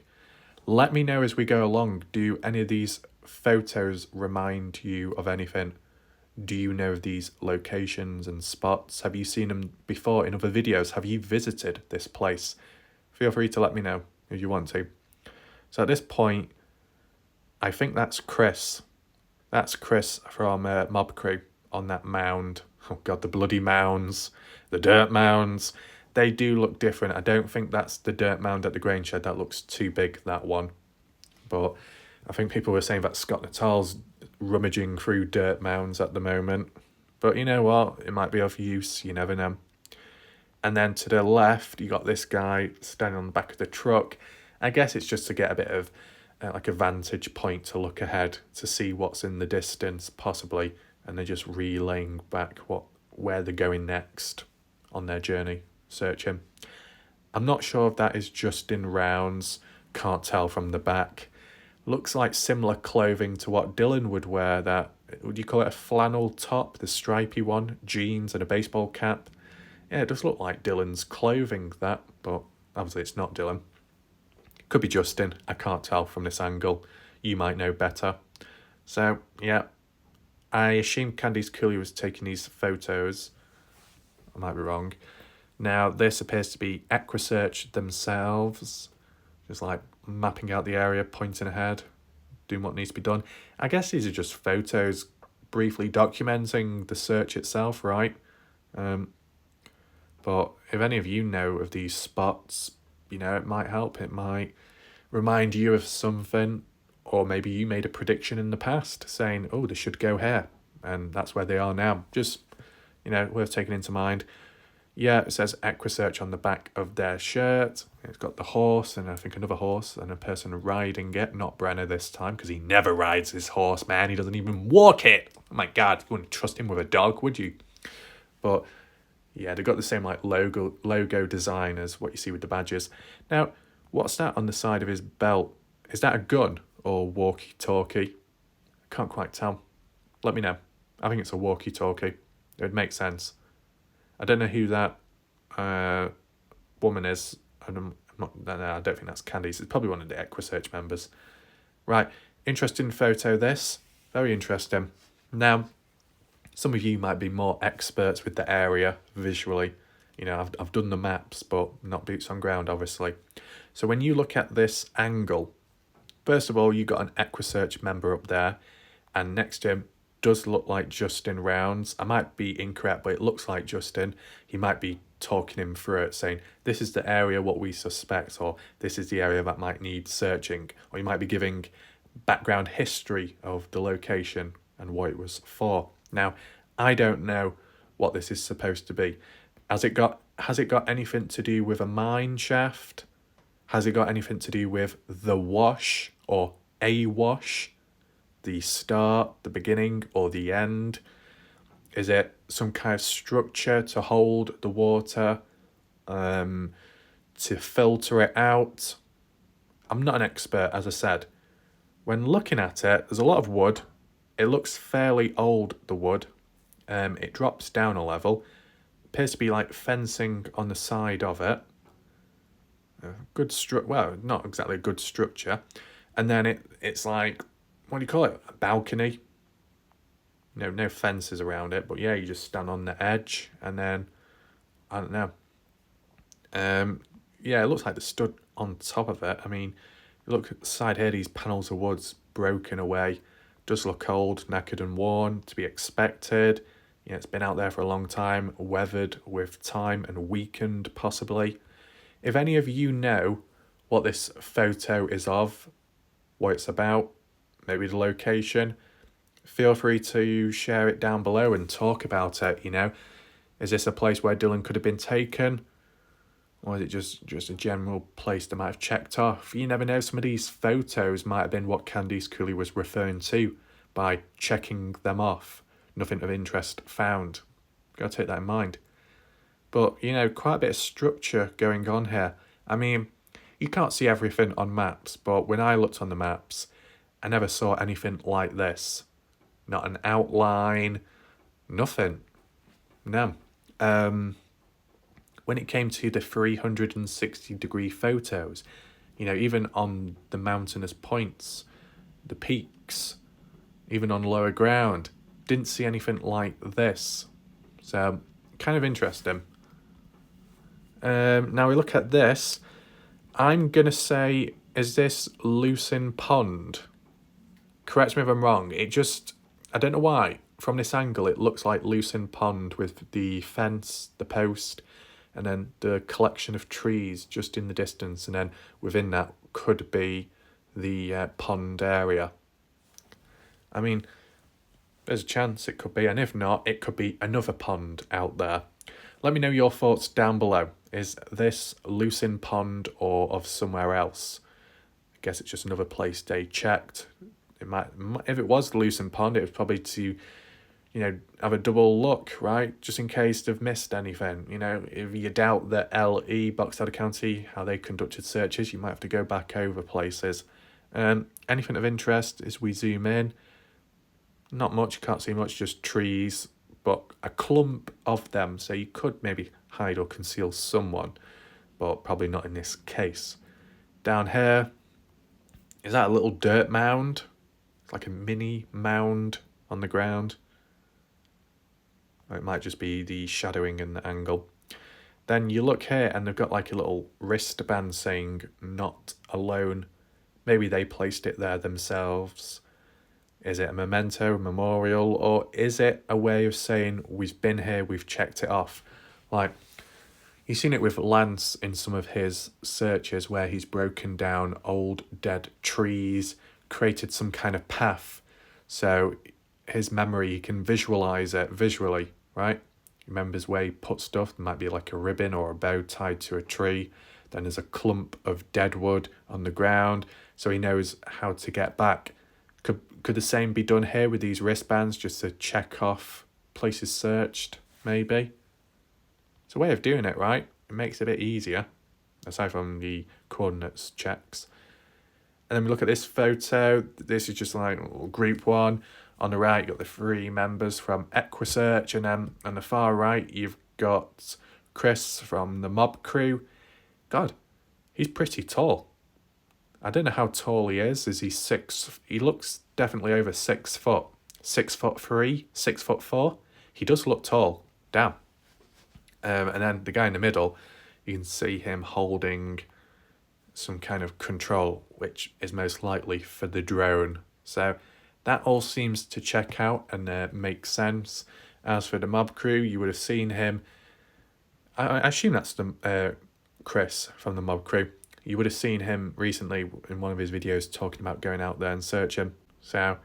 Let me know as we go along. Do any of these photos remind you of anything? Do you know of these locations and spots? Have you seen them before in other videos? Have you visited this place? Feel free to let me know if you want to. So at this point, I think that's Chris. That's Chris from Mob Crew on that mound. Oh God, the bloody mounds, the dirt mounds. They do look different. I don't think that's the dirt mound at the grain shed. That looks too big, that one. But I think people were saying that Scott Natal's rummaging through dirt mounds at the moment. But you know what? It might be of use. You never know. And then to the left, you got this guy standing on the back of the truck. I guess it's just to get a bit of like a vantage point to look ahead to see what's in the distance, possibly. And they're just relaying back where they're going next on their journey. Searching. I'm not sure if that is Justin Rounds. Can't tell from the back. Looks like similar clothing to what Dylan would wear. That, would you call it a flannel top? The stripy one, jeans and a baseball cap. Yeah, it does look like Dylan's clothing, that, but obviously it's not Dylan. Could be Justin. I can't tell from this angle. You might know better. So yeah, I assume Candice Cooley was taking these photos. I might be wrong. Now, this appears to be EquiSearch themselves, just like mapping out the area, pointing ahead, doing what needs to be done. I guess these are just photos briefly documenting the search itself, right? But if any of you know of these spots, it might help. It might remind you of something, or maybe you made a prediction in the past saying, oh, they should go here, and that's where they are now. Just, worth taking into mind. Yeah, it says EquiSearch on the back of their shirt. It's got the horse and I think another horse and a person riding it. Not Brenner this time, because he never rides his horse, man. He doesn't even walk it. Oh my God, you wouldn't trust him with a dog, would you? But yeah, they've got the same like logo design as what you see with the badges. Now, what's that on the side of his belt? Is that a gun or walkie-talkie? I can't quite tell. Let me know. I think it's a walkie-talkie. It would make sense. I don't know who that woman is. I don't think that's Candice. It's probably one of the EquiSearch members. Right, interesting photo this. Very interesting. Now, some of you might be more experts with the area visually. I've done the maps, but not boots on ground, obviously. So when you look at this angle, first of all, you got an EquiSearch member up there, and next to him does look like Justin Rounds. I might be incorrect, but it looks like Justin. He might be talking him through it, saying, this is the area what we suspect, or this is the area that might need searching. Or he might be giving background history of the location and what it was for. Now, I don't know what this is supposed to be. Has it got anything to do with a mine shaft? Has it got anything to do with the wash or a wash? the start, the beginning, or the end? Is it some kind of structure to hold the water, to filter it out? I'm not an expert, as I said. When looking at it, there's a lot of wood. It looks fairly old, the wood. It drops down a level. Appears to be like fencing on the side of it. Well, not exactly a good structure. And then it's like, what do you call it? A balcony. No fences around it, but yeah, you just stand on the edge, and then I don't know. Yeah, it looks like they stood on top of it. I mean, look at the side here, these panels of wood's broken away. Does look old, knackered and worn, to be expected. Yeah, it's been out there for a long time, weathered with time and weakened possibly. If any of you know what this photo is of, what it's about, maybe the location, feel free to share it down below and talk about it, you know. Is this a place where Dylan could have been taken? Or is it just a general place they might have checked off? You never know, some of these photos might have been what Candice Cooley was referring to by checking them off. Nothing of interest found. Gotta take that in mind. But, you know, quite a bit of structure going on here. I mean, you can't see everything on maps, but when I looked on the maps, I never saw anything like this. Not an outline, nothing. No. When it came to the 360-degree photos, you know, even on the mountainous points, the peaks, even on lower ground, didn't see anything like this. So, kind of interesting. Now we look at this. I'm going to say, is this Lucin Pond? Correct me if I'm wrong. I don't know why. From this angle, it looks like Lucin Pond with the fence, the post, and then the collection of trees just in the distance. And then within that could be the pond area. I mean, there's a chance it could be. And if not, it could be another pond out there. Let me know your thoughts down below. Is this Lucin Pond or of somewhere else? I guess it's just another place they checked. It might, if it was Lucin Pond, it was probably to, you know, have a double look, right? Just in case they've missed anything. You know, if you doubt that LE, Box Elder County, how they conducted searches, you might have to go back over places. Anything of interest as we zoom in? Not much, can't see much, just trees, but a clump of them, so you could maybe hide or conceal someone, but probably not in this case. Down here, is that a little dirt mound? It's like a mini mound on the ground. Or it might just be the shadowing and the angle. Then you look here and they've got like a little wristband saying not alone. Maybe they placed it there themselves. Is it a memento, a memorial, or is it a way of saying we've been here, we've checked it off? Like, you've seen it with Lance in some of his searches where he's broken down old dead trees, created some kind of path. So his memory, he can visualize it visually, right? He remembers where he put stuff. There might be like a ribbon or a bow tied to a tree. Then there's a clump of dead wood on the ground, so he knows how to get back. Could the same be done here with these wristbands, just to check off places searched, maybe? It's a way of doing it, right? It makes it a bit easier, aside from the coordinates checks. And then we look at this photo. This is just like group one. On the right, you've got the 3 members from Equisearch, and then on the far right, you've got Chris from the mob crew. God, he's pretty tall. I don't know how tall he is. Is he 6? He looks definitely over 6 foot. 6'3", 6'4". He does look tall. Damn. And then the guy in the middle, you can see him holding some kind of control, which is most likely for the drone. So that all seems to check out and make sense. As for the mob crew, you would have seen him. I assume that's the Chris from the mob crew. You would have seen him recently in one of his videos talking about going out there and searching. So I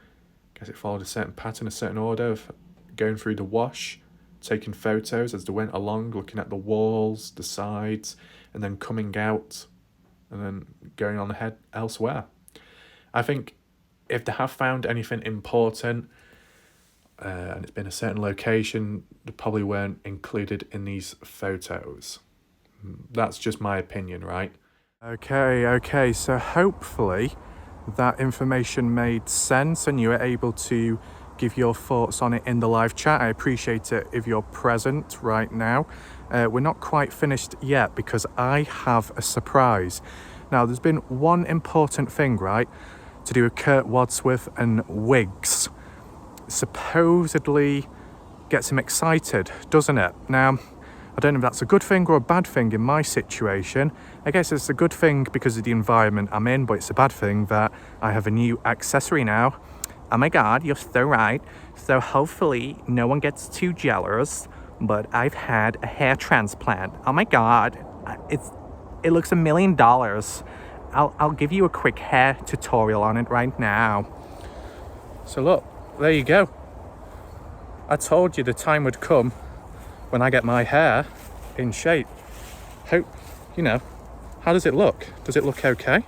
guess it followed a certain pattern, a certain order of going through the wash, taking photos as they went along, looking at the walls, the sides, and then coming out and then going on ahead elsewhere. I think If they have found anything important and it's been a certain location, they probably weren't included in these photos. That's just my opinion, right? Okay, so hopefully that information made sense and you were able to give your thoughts on it in the live chat. I appreciate it if you're present right now. We're not quite finished yet because I have a surprise. Now, there's been one important thing, right, to do with Kurt Wadsworth and wigs. Supposedly gets him excited, doesn't it? Now, I don't know if that's a good thing or a bad thing in my situation. I guess it's a good thing because of the environment I'm in, but it's a bad thing that I have a new accessory now. Oh my God, you're so right. So hopefully no one gets too jealous, but I've had a hair transplant. Oh my God, it looks $1 million. I'll give you a quick hair tutorial on it right now. So look, there you go. I told you the time would come when I get my hair in shape. Hope, how does it look? Does it look okay?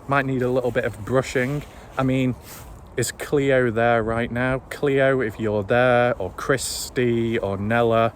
Might need a little bit of brushing. I mean, is Cleo there right now? Cleo, if you're there, or Christy, or Nella,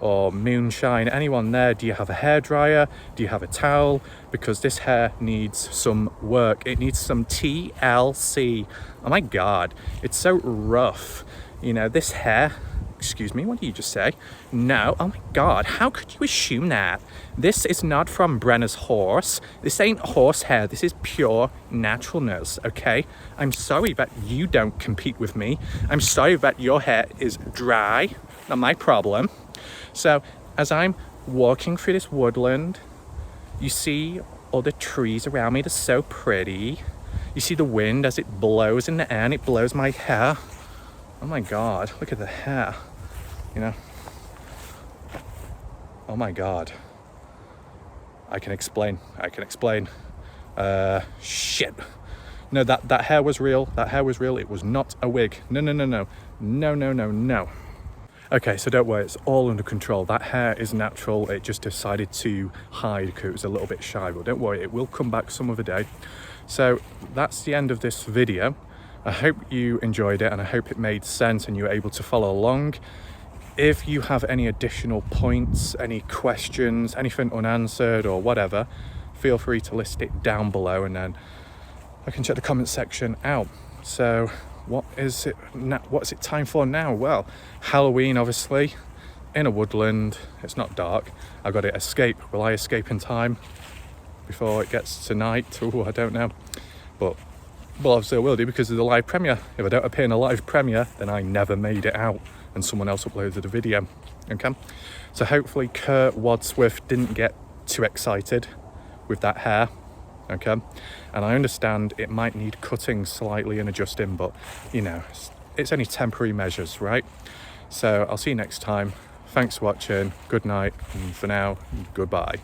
or Moonshine, anyone there, do you have a hairdryer? Do you have a towel? Because this hair needs some work. It needs some TLC. Oh my God, it's so rough. This hair, excuse me, what did you just say? No, oh my God, how could you assume that? This is not from Brenner's horse. This ain't horse hair, this is pure naturalness, okay? I'm sorry that you don't compete with me. I'm sorry that your hair is dry, not my problem. So, as I'm walking through this woodland, you see all the trees around me, they're so pretty. You see the wind as it blows in the air and it blows my hair. Oh my God, look at the hair, Oh my God. I can explain. Shit. No, that hair was real. That hair was real. It was not a wig. No. Okay, so don't worry, it's all under control. That hair is natural. It just decided to hide because it was a little bit shy, but don't worry, it will come back some other day. So that's the end of this video. I hope you enjoyed it and I hope it made sense and you were able to follow along. If you have any additional points, any questions, anything unanswered or whatever, feel free to list it down below and then I can check the comment section out. So what's it time for now? Well, Halloween, obviously, in a woodland. It's not dark. I've got to escape. Will I escape in time before it gets to night? Oh, I don't know. But obviously I will do because of the live premiere. If I don't appear in a live premiere, then I never made it out and someone else uploaded a video. Okay? So hopefully Kurt Wadsworth didn't get too excited with that hair. Okay? And I understand it might need cutting slightly and adjusting, but it's only temporary measures, right? So I'll see you next time. Thanks for watching. Good night. And for now, goodbye.